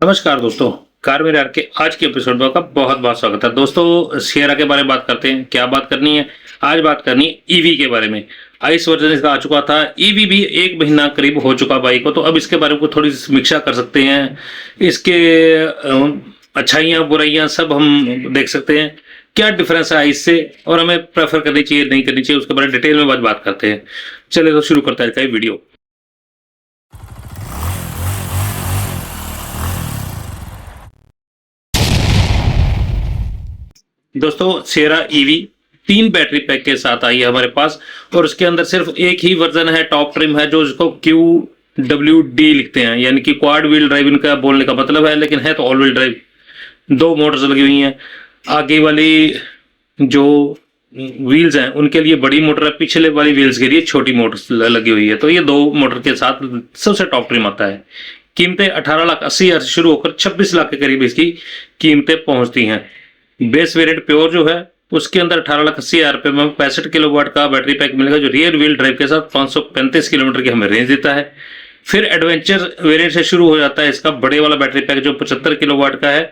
नमस्कार दोस्तों। कार में के आज के एपिसोड में आपका बहुत बहुत स्वागत है। दोस्तों सियरा के बारे में बात करते हैं। क्या बात करनी है? आज बात करनी है ईवी के बारे में। आइस वर्जन इसका आ चुका था, ईवी भी 1 महीना करीब हो चुका बाइक को, तो अब इसके बारे में थोड़ी समीक्षा कर सकते हैं। इसके अच्छाइयाँ बुराइयाँ सब हम देख सकते हैं। क्या डिफरेंस है आइस से और हमें प्रेफर करनी चाहिए नहीं करनी चाहिए, उसके बारे में डिटेल में बात करते हैं। चलिए तो शुरू करते हैं इसका वीडियो। दोस्तों सियरा ईवी 3 बैटरी पैक के साथ आई है हमारे पास, और उसके अंदर सिर्फ एक ही वर्जन है, टॉप ट्रिम है, जो इसको QWD लिखते हैं, यानी कि क्वाड व्हील ड्राइव इनका बोलने का मतलब है, लेकिन है तो ऑल व्हील ड्राइव। 2 मोटर्स लगी हुई हैं। आगे वाली जो व्हील्स हैं उनके लिए बड़ी मोटर है, पिछले वाली व्हील्स के लिए छोटी मोटर लगी हुई है। तो ये 2 मोटर के साथ सबसे टॉप ट्रिम आता है। कीमतें 18,80,000 से शुरू होकर 26 लाख के करीब इसकी कीमतें पहुंचती हैं। बेस वेरिएंट प्योर जो है उसके अंदर 18,80,000 रुपये में 65 किलोवाट का बैटरी पैक मिलेगा, जो रियर व्हील ड्राइव के साथ 535 किलोमीटर की हमें रेंज देता है। फिर एडवेंचर वेरिएंट से शुरू हो जाता है इसका बड़े वाला बैटरी पैक, जो 75 किलोवाट का है।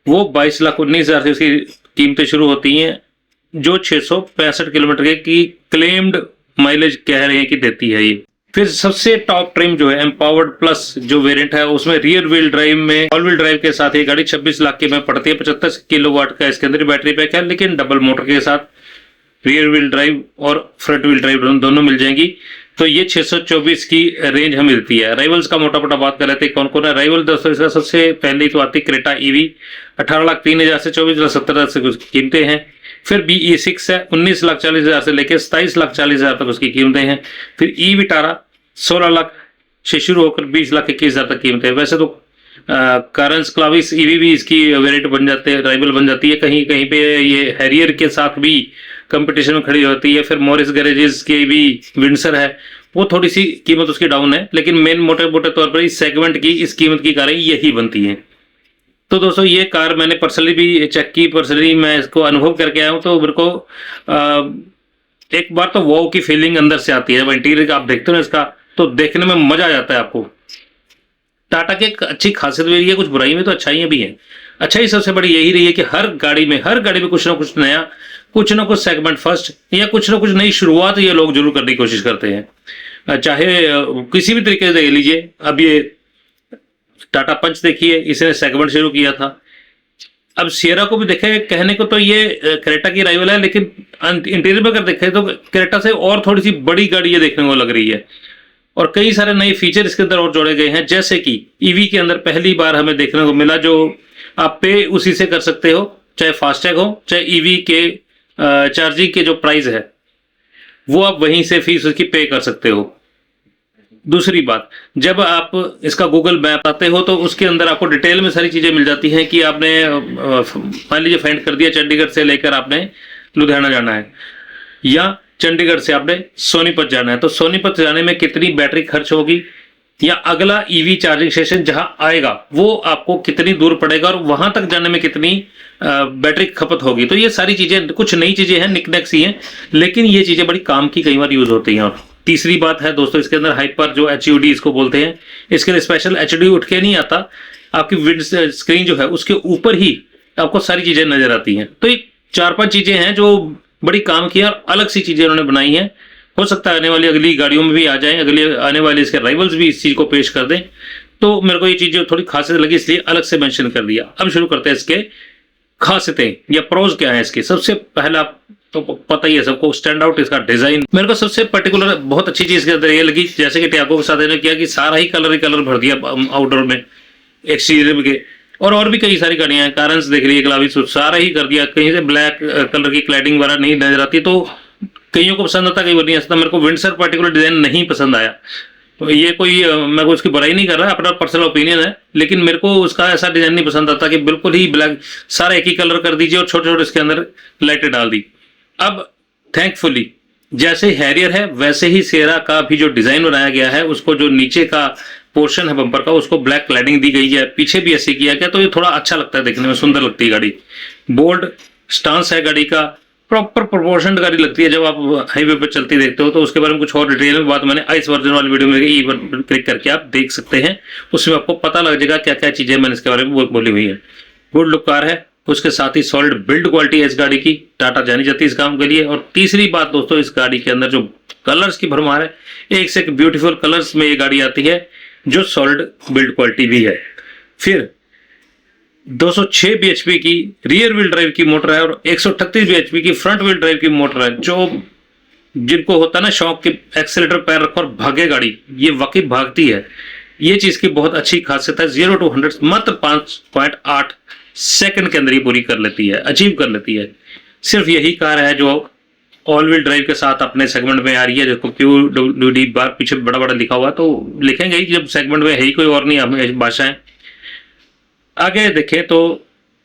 वो 22,19,000 से उसकी कीमतें शुरू होती हैं, जो 665 किलोमीटर की क्लेम्ड माइलेज कह रहे हैं कि देती है ये। फिर सबसे टॉप ट्रिम जो है एम्पावर्ड प्लस जो वेरिएंट है, उसमें रियर व्हील ड्राइव में ऑल व्हील ड्राइव के साथ ये गाड़ी 26 लाख के में पड़ती है। 75 किलोवाट का इसके अंदर बैटरी पैक है, लेकिन डबल मोटर के साथ रियर व्हील ड्राइव और फ्रंट व्हील ड्राइव दोनों मिल जाएंगी। तो ये 624 की रेंज हमें मिलती है। राइवल्स का मोटा मोटा बात कर रहे थे कौन कौन है। राइवल दोस्तों इसका सबसे पहले तो आती क्रेटा ईवी, 18,03,000 से 24,70,000 से कुछ कीमतें हैं। फिर BE6 है, 19,40,000 से लेकर 27,40,000 तक उसकी कीमतें हैं। फिर ई विटारा 16 लाख से शुरू होकर 20,21,000 तक कीमतें हैं। वैसे तो कारंस क्लाविस ईवी भी इसकी वेरिएंट बन जाते हैं, राइवल बन जाती है। कहीं कहीं पे ये हैरियर के साथ भी कंपटीशन में खड़ी होती है। फिर मॉरिस गैरेजेस की भी विंडसर है, वो थोड़ी सी कीमत उसकी डाउन है, लेकिन मेन मोटे मोटे तौर पर इस सेगमेंट की इस कीमत की कारें यही बनती हैं। तो दोस्तों ये कार मैंने पर्सनली भी चेक की, पर्सनली मैं इसको अनुभव करके आया हूँ, तो मेरे को एक बार तो वो की फीलिंग अंदर से आती है। इंटीरियर आप देखते हो ना इसका, तो देखने में मजा आ जाता है आपको। टाटा की एक अच्छी खासियत भी है, कुछ बुराई में तो अच्छाइयाँ भी हैं। अच्छाई सबसे बड़ी यही रही है कि हर गाड़ी में कुछ ना कुछ नया, कुछ ना कुछ सेगमेंट फर्स्ट या कुछ ना कुछ नई शुरुआत ये लोग जरूर करने की कोशिश करते हैं। चाहे किसी भी तरीके से देख लीजिए, अब ये टाटा पंच देखिए, इसने सेगमेंट शुरू किया था। अब सियरा को भी देखे, कहने को तो ये क्रेटा की राइवल है, लेकिन इंटीरियर में अगर देखें तो क्रेटा से और थोड़ी सी बड़ी गाड़ी ये देखने को लग रही है, और कई सारे नए फीचर इसके अंदर और जोड़े गए हैं। जैसे कि ईवी के अंदर पहली बार हमें देखने को मिला, जो आप पे उसी से कर सकते हो, चाहे फास्टैग हो चाहे ईवी के चार्जिंग के जो प्राइस है वो आप वहीं से फीस उसकी पे कर सकते हो। दूसरी बात, जब आप इसका गूगल मैप आते हो तो उसके अंदर आपको डिटेल में सारी चीज़ें मिल जाती हैं कि आपने मान लीजिए फाइंड कर दिया चंडीगढ़ से लेकर आपने लुधियाना जाना है, या चंडीगढ़ से आपने सोनीपत जाना है, तो सोनीपत जाने में कितनी बैटरी खर्च होगी, या अगला ईवी चार्जिंग स्टेशन जहां आएगा वो आपको कितनी दूर पड़ेगा, और वहां तक जाने में कितनी बैटरी खपत होगी। तो ये सारी चीजें कुछ नई चीजें हैं, निकनेक सी हैं, लेकिन ये चीजें बड़ी काम की कई बार यूज होती हैं। और तीसरी बात है दोस्तों, इसके अंदर हाइपर जो HUD इसको बोलते हैं, इसके लिए स्पेशल HUD उठ के नहीं आता, आपकी विंड स्क्रीन जो है उसके ऊपर ही आपको सारी चीजें नजर आती हैं। तो ये 4-5 चीजें हैं जो बड़ी काम की और अलग सी चीजें उन्होंने बनाई हैं। हो सकता है आने वाली अगली गाड़ियों में भी आ जाएं, अगले आने वाले इसके राइवल्स भी इस चीज को पेश कर दें। तो मेरे को ये चीज थोड़ी खासियत लगी, इसलिए अलग से मेंशन कर दिया। अब शुरू करते हैं इसके खासियतें या प्रोज क्या है इसके। सबसे पहला तो पता ही है सबको, स्टैंड आउट इसका डिजाइन। मेरे को सबसे पर्टिकुलर बहुत अच्छी चीज के अंदर ये लगी, जैसे कि टियागो के साथ इन्होंने किया कि सारा ही कलर भर दिया आउटडोर में, एक्सटीरियर के, और भी कई सारी गाड़ियां हैं। कारंस देख लीजिए, क्लाविस, सारा ही कर दिया। कहीं से ब्लैक कलर की क्लैडिंग वगैरह नहीं नजर आती, तो कईयों को पसंद आता, कई बार नहीं आता। मेरे को विंडसर पर्टिकुलर डिजाइन नहीं पसंद आया, तो ये कोई मैं उसकी बुराई नहीं कर रहा, अपना पर्सनल ओपिनियन है, लेकिन मेरे को उसका ऐसा डिजाइन नहीं पसंद आता कि बिल्कुल ही ब्लैक सारा एक ही कलर कर दीजिए और छोटे छोटे इसके अंदर लाइटें डाल दी। अब थैंकफुली जैसे हैरियर है वैसे ही सियरा का भी जो डिजाइन बनाया गया है, उसको जो नीचे का पोर्शन है बम्पर का, उसको ब्लैक क्लैडिंग दी गई है, पीछे भी ऐसे किया गया, तो ये थोड़ा अच्छा लगता है, देखने में सुंदर लगती है गाड़ी। बोल्ड स्टांस है गाड़ी का, प्रॉपर प्रोपोर्शन गाड़ी लगती है। जब आप हाईवे पर चलती देखते हो तो उसके बारे में कुछ और डिटेल में बात मैंने इस वर्जन वाली वीडियो में ई पर क्लिक करके आप देख सकते हैं, उसमें आपको पता लग जाएगा क्या क्या चीजें मैंने इसके बारे में बोली हुई है। गुड लुक कार है, उसके साथ ही सॉलिड बिल्ड क्वालिटी है इस गाड़ी की, टाटा जानी जाती है इस काम के लिए। और तीसरी बात दोस्तों, इस गाड़ी के अंदर जो कलर्स की भरमार है, एक से एक ब्यूटीफुल कलर्स में ये गाड़ी आती है, जो सॉलिड बिल्ड क्वालिटी भी है। फिर 206 bhp की रियर व्हील ड्राइव की मोटर है और 138 bhp की फ्रंट व्हील ड्राइव की मोटर है। जो जिनको होता है ना शौक के एक्सेलेटर पैर रखो और भागे गाड़ी, ये वाकई भागती है। ये चीज की बहुत अच्छी खासियत है। 0 to 100 मात्र 5.8 सेकंड के अंदर ही पूरी कर लेती है, अचीव कर लेती है। सिर्फ यही कार है जो ऑल व्हील ड्राइव के साथ अपने सेगमेंट में आ रही है, जिसको QWD बार पीछे बड़ा बड़ा लिखा हुआ है, तो लिखेंगे ही जब सेगमेंट में है ही कोई और नहीं हमें भाषाएं। आगे देखें तो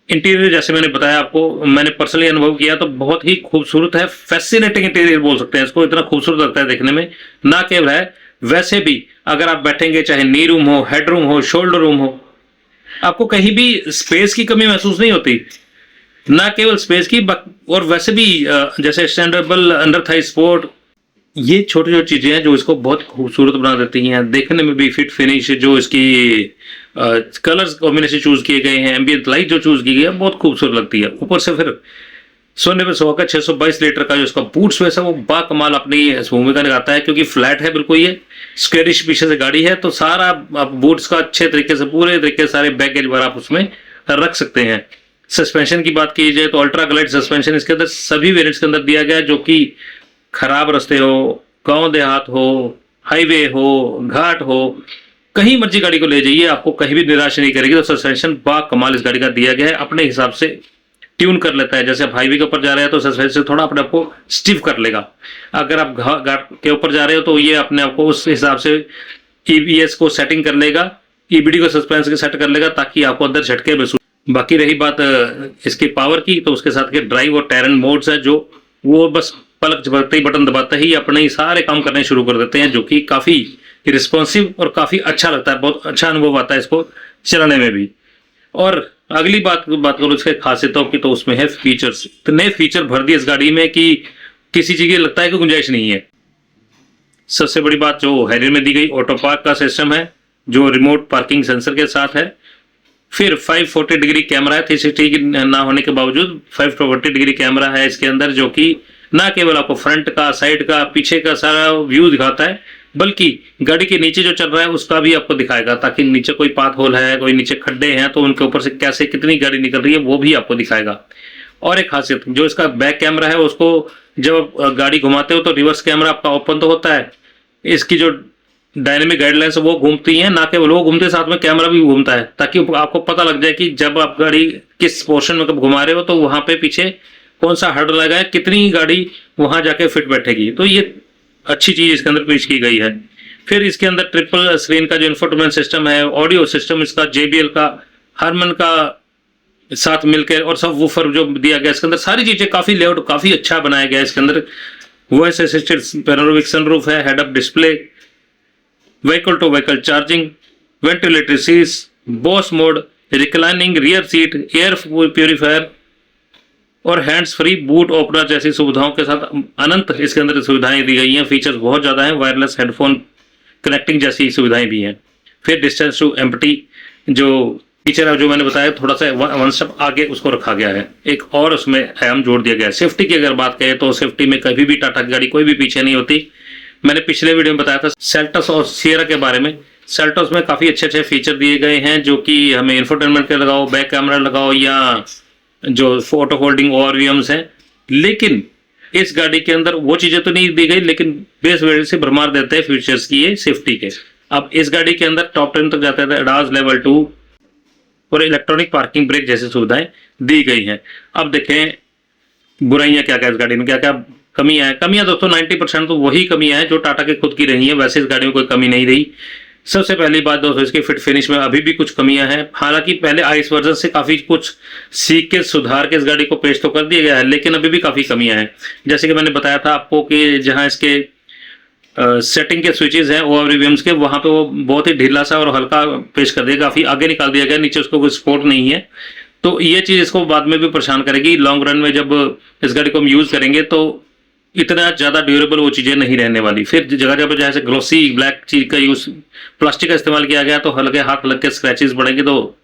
इंटीरियर जैसे मैंने बताया आपको, मैंने पर्सनली अनुभव किया तो बहुत ही खूबसूरत है, फैसिनेटिंग इंटीरियर बोल सकते हैं इसको, इतना खूबसूरत लगता है देखने में। ना केवल है, वैसे भी अगर आप बैठेंगे, चाहे नी रूम हो, हेड रूम हो, शोल्डर रूम हो, आपको कहीं भी स्पेस की कमी महसूस नहीं होती। ना केवल स्पेस की और वैसे भी जैसे स्टैंडेबल अंडर थाई स्पोर्ट, ये छोटी छोटी चीजें हैं जो इसको बहुत खूबसूरत बना देती हैं। देखने में भी फिट फिनिश, जो इसकी कलर्स कॉम्बिनेशन चूज किए गए हैं, एम्बियंट लाइट जो चूज की गई है, बहुत खूबसूरत लगती है। ऊपर से फिर सोने पे सुहागा 622 लीटर का जो इसका बूट स्पेस है, वो बाकमाल अपनी भूमिका निभाता है, क्योंकि फ्लैट है बिल्कुल, ये स्क्वेरिश पीछे से गाड़ी है, तो सारा आप बूट्स का अच्छे तरीके से पूरे तरीके से सारे बैगेज वगैरह आप उसमें रख सकते हैं। सस्पेंशन की बात की जाए तो अल्ट्रा ग्लाइड सस्पेंशन इसके अंदर सभी वेरिएंट्स के अंदर दिया गया है, जो कि खराब रास्ते हो, गांव देहात हो, हाईवे हो, घाट हो, कहीं मर्जी गाड़ी को ले जाइए, आपको कहीं भी निराश नहीं करेगी। तो सस्पेंशन बा कमाल इस गाड़ी का दिया गया है, अपने हिसाब से ट्यून कर लेता है। जैसे आप हाईवे के ऊपर जा रहे हैं तो सस्पेंशन थोड़ा अपने आप को स्टिफ कर लेगा, अगर आप घाट के ऊपर जा रहे हो तो ये अपने आप को उस हिसाब से EBS को सेटिंग कर लेगा, EBD को सस्पेंस के सेट कर लेगा, ताकि आपको अंदर झटके महसूस। बाकी रही बात इसकी पावर की, तो उसके साथ के ड्राइव और टैरन मोड्स है, जो वो बस पलक झपकते ही बटन दबाते ही अपने ही सारे काम करने शुरू कर देते हैं, जो कि काफी रिस्पॉन्सिव और काफी अच्छा लगता है, बहुत अच्छा अनुभव आता है इसको चलाने में भी। और अगली बात करूँ इसके खासियतों की, तो उसमें है फीचर्स। इतने फीचर भर दिए इस गाड़ी में कि किसी चीज की लगता है कि गुंजाइश नहीं है। सबसे बड़ी बात जो हैरियर में दी गई ऑटो पार्क का सिस्टम है, जो रिमोट पार्किंग सेंसर के साथ है। फिर 540 डिग्री कैमरा है, 360 ना होने के बावजूद 540 डिग्री कैमरा है इसके अंदर, जो कि ना केवल आपको फ्रंट का, साइड का, पीछे का सारा व्यू दिखाता है, बल्कि गाड़ी के नीचे जो चल रहा है उसका भी आपको दिखाएगा, ताकि नीचे कोई पाथ होल है, कोई नीचे खड्डे हैं, तो उनके ऊपर से कैसे कितनी गाड़ी निकल रही है वो भी आपको दिखाएगा। और एक खासियत, जो इसका बैक कैमरा है, उसको जब गाड़ी घुमाते हो तो रिवर्स कैमरा आपका ओपन तो होता है, इसकी जो डायनेमिक गाइडलाइंस वो घूमती हैं, ना केवल वो घूमते, साथ में कैमरा भी घूमता है, ताकि आपको पता लग जाए कि जब आप गाड़ी किस पोर्शन में कब घुमा रहे हो तो वहां पे पीछे कौन सा हर्ड लगा है, कितनी गाड़ी वहां जाके फिट बैठेगी। तो ये अच्छी चीज इसके अंदर पेश की गई है। फिर इसके अंदर ट्रिपल स्क्रीन का जो इंफोटेनमेंट सिस्टम है, ऑडियो सिस्टम इसका JBL का, हारमन का साथ मिलकर, और सब वूफर जो दिया गया इसके अंदर, सारी चीजें काफी लेआउट काफी अच्छा बनाया गया है इसके अंदर। वॉइस असिस्टेड पैनोरामिक सनरूफ है, head up display, vehicle to vehicle charging, ventilatory seats, boss mode, reclining rear seat, air purifier और हैंड्स फ्री बूट ओपनर जैसी सुविधाओं के साथ अनंत इसके अंदर सुविधाएं दी गई हैं। फीचर्स बहुत ज्यादा हैं, वायरलेस हेडफोन कनेक्टिंग जैसी सुविधाएं भी हैं। फिर डिस्टेंस टू एम्प्टी जो फीचर है, जो मैंने बताया, थोड़ा सा वन स्टेप आगे उसको रखा गया है, एक और उसमें आयाम जोड़ दिया गया है। सेफ्टी की अगर बात करें तो सेफ्टी में कभी भी टाटा की गाड़ी कोई भी पीछे नहीं होती। मैंने पिछले वीडियो में बताया था सेल्टोस और सियरा के बारे में। सेल्टोस में काफी अच्छे अच्छे फीचर दिए गए हैं, जो कि हमें इंफोटेनमेंट के लगाओ, बैक कैमरा लगाओ, या जो फोटो होल्डिंग ORVMs हैं, लेकिन इस गाड़ी के अंदर वो चीजें तो नहीं दी गई, लेकिन बेस वेरिएंट से भरमार देते हैं फीचर्स की ये सेफ्टी के। अब इस गाड़ी के अंदर टॉप 10 तक जाते थे ADAS लेवल 2 और इलेक्ट्रॉनिक पार्किंग ब्रेक जैसी सुविधाएं दी गई हैं। अब देखें बुराइयां क्या क्या इस गाड़ी में, क्या क्या कमियां हैं। कमियां दोस्तों 90% तो वही कमियां हैं जो टाटा के खुद की रही हैं, वैसे इस गाड़ी में कोई कमी नहीं रही। सबसे पहली बात दोस्तों, इसके फिट फिनिश में अभी भी कुछ कमियां हैं। हालांकि पहले आइस वर्जन से काफी कुछ सीख के सुधार के इस गाड़ी को पेश तो कर दिया गया है, लेकिन अभी भी काफी कमियां हैं। जैसे कि मैंने बताया था आपको कि जहां इसके सेटिंग के स्विचेस हैं ORVMs के, वहां पे वो बहुत ही ढीला सा और हल्का पेश कर दिया, काफी आगे निकाल दिया गया, नीचे उसको कोई सपोर्ट नहीं है। तो ये चीज़ इसको बाद में भी परेशान करेगी। लॉन्ग रन में जब इस गाड़ी को हम यूज़ करेंगे तो इतना ज़्यादा ड्यूरेबल वो चीज़ें नहीं रहने वाली। फिर जगह जगह पर जैसे ग्लॉसी ब्लैक चीज़ का यूज़, प्लास्टिक का इस्तेमाल किया गया तो हल्के हाथ लग के स्क्रैचेस पड़ेंगे, तो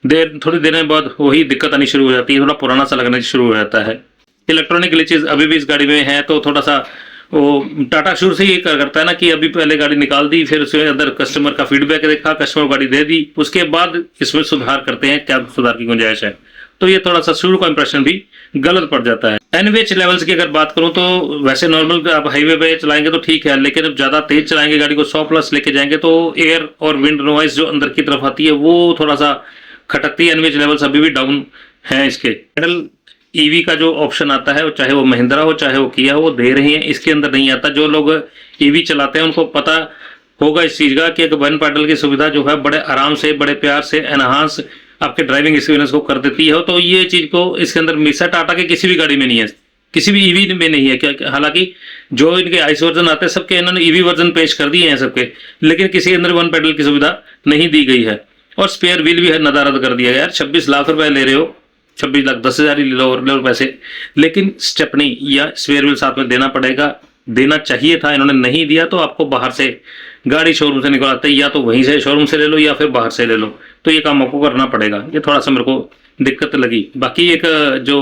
थोड़ी देर में बाद वही दिक्कत आनी शुरू हो जाती है, थोड़ा पुराना सा लगना शुरू हो जाता है। इलेक्ट्रॉनिक ग्लिचेस अभी भी इस गाड़ी में है, तो थोड़ा सा वो टाटा शुरू से ही करता है ना कि अभी पहले गाड़ी निकाल दी, फिर उसके अंदर कस्टमर का फीडबैक देखा, कस्टमर गाड़ी दे दी, उसके बाद इसमें सुधार करते हैं, क्या सुधार की गुंजाइश है। तो ये थोड़ा सा शुरू का इंप्रेशन भी गलत पड़ जाता है। एनवीएच लेवल्स की अगर बात करूं तो वैसे नॉर्मल आप हाईवे पे चलाएंगे तो ठीक है, लेकिन जब ज़्यादा तेज चलाएंगे, गाड़ी को 100+ लेके जाएंगे तो एयर और विंड नॉइस जो अंदर की तरफ आती है वो थोड़ा सा खटकती है। एनवीएच लेवल्स अभी भी डाउन है इसके। पैडल ईवी का जो ऑप्शन आता है, चाहे वो महिंद्रा हो चाहे वो किया हो, वो दे रही है, इसके अंदर नहीं आता। जो लोग ईवी चलाते हैं उनको पता होगा इस चीज़ का कि एक वन पैडल की सुविधा जो है बड़े आराम से, बड़े प्यार से एनहांस आपके ड्राइविंग एक्सपीरियंस को कर देती है। तो ये चीज़ को इसके अंदर मिस है, टाटा के किसी भी गाड़ी में नहीं है, किसी भी ईवी में नहीं है। क्या हालांकि जो इनके आइस वर्जन आते हैं सबके इन्होंने ईवी वर्जन पेश कर दिए हैं सबके, लेकिन किसी के अंदर वन पैडल की सुविधा नहीं दी गई है। और स्पेयर व्हील भी है नदारद कर दिया यार। 26 लाख रुपए ले रहे हो, 26,10,000 ही ले लो पैसे, लेकिन स्टेपनी या स्पेयर व्हील साथ में देना पड़ेगा, देना चाहिए था, इन्होंने नहीं दिया। तो आपको बाहर से गाड़ी शोरूम से निकलवाते या तो वहीं से शोरूम से ले लो या फिर बाहर से ले लो, तो ये काम आपको करना पड़ेगा। ये थोड़ा सा मेरे को दिक्कत लगी। बाकी एक जो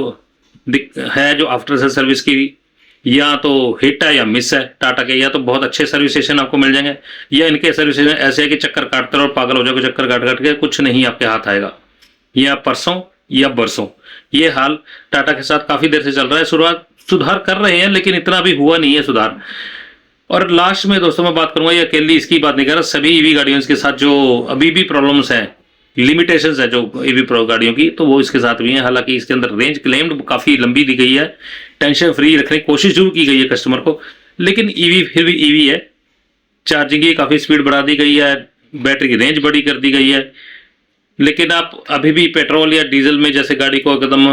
है जो आफ्टर सेल सर्विस की, या तो हिट है या मिस है टाटा के, या तो बहुत अच्छे सर्विस स्टेशन आपको मिल जाएंगे, या इनके सर्विस स्टेशन ऐसे है कि चक्कर काटते रहो और पागल हो जाओगे, चक्कर काट काट के कुछ नहीं आपके हाथ आएगा। या परसों या बरसों, ये हाल टाटा के साथ काफ़ी देर से चल रहा है। शुरुआत सुधार कर रहे हैं लेकिन इतना भी हुआ नहीं है सुधार। और लास्ट में दोस्तों मैं बात करूंगा, ये अकेली इसकी बात नहीं कर रहा, सभी ईवी गाड़ियों के साथ जो अभी भी प्रॉब्लम्स हैं, लिमिटेशंस है जो ईवी प्रो गाड़ियों की, तो वो इसके साथ भी हैं। हालांकि इसके अंदर रेंज क्लेम्ड काफ़ी लंबी दी गई है, टेंशन फ्री रखने की कोशिश जरूर की गई है कस्टमर को, लेकिन ईवी फिर भी ईवी है। चार्जिंग की काफ़ी स्पीड बढ़ा दी गई है, बैटरी की रेंज बड़ी कर दी गई है, लेकिन आप अभी भी पेट्रोल या डीजल में जैसे गाड़ी को एकदम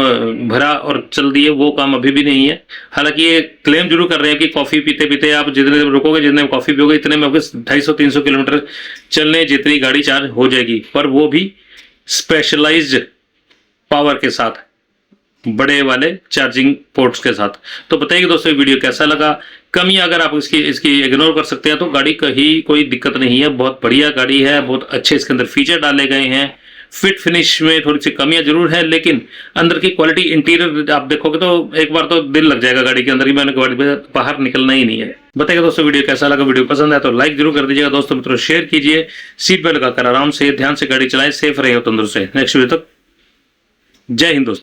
भरा और चल दिए, वो काम अभी भी नहीं है। हालांकि ये क्लेम जरूर कर रहे हैं कि कॉफ़ी पीते पीते आप जितने रुकोगे, जितने में कॉफ़ी पियोगे, इतने में आपके 250-300 किलोमीटर चलने जितनी गाड़ी चार्ज हो जाएगी, पर वो भी स्पेशलाइज्ड पावर के साथ, बड़े वाले चार्जिंग पोर्ट्स के साथ। तो बताइए दोस्तों ये वीडियो कैसा लगा। कमियां अगर आप इसकी इग्नोर कर सकते हैं तो गाड़ी कहीं कोई दिक्कत नहीं है, बहुत बढ़िया गाड़ी है, बहुत अच्छे इसके अंदर फीचर डाले गए हैं। फिट फिनिश में थोड़ी सी कमियां जरूर है, लेकिन अंदर की क्वालिटी, इंटीरियर आप देखोगे तो एक बार तो दिल लग जाएगा गाड़ी के अंदर ही, मैंने गाड़ी बाहर निकलना ही नहीं है। बताइए दोस्तों वीडियो कैसा लगा, वीडियो पसंद है तो लाइक जरूर कर दीजिएगा, दोस्तों मित्रों शेयर कीजिए, सीट बेल्ट लगाकर आराम से ध्यान से गाड़ी चलाएं, सेफ रहे हो तंदुरुस्त रहे। नेक्स्ट वीडियो तक जय हिंद दोस्तों।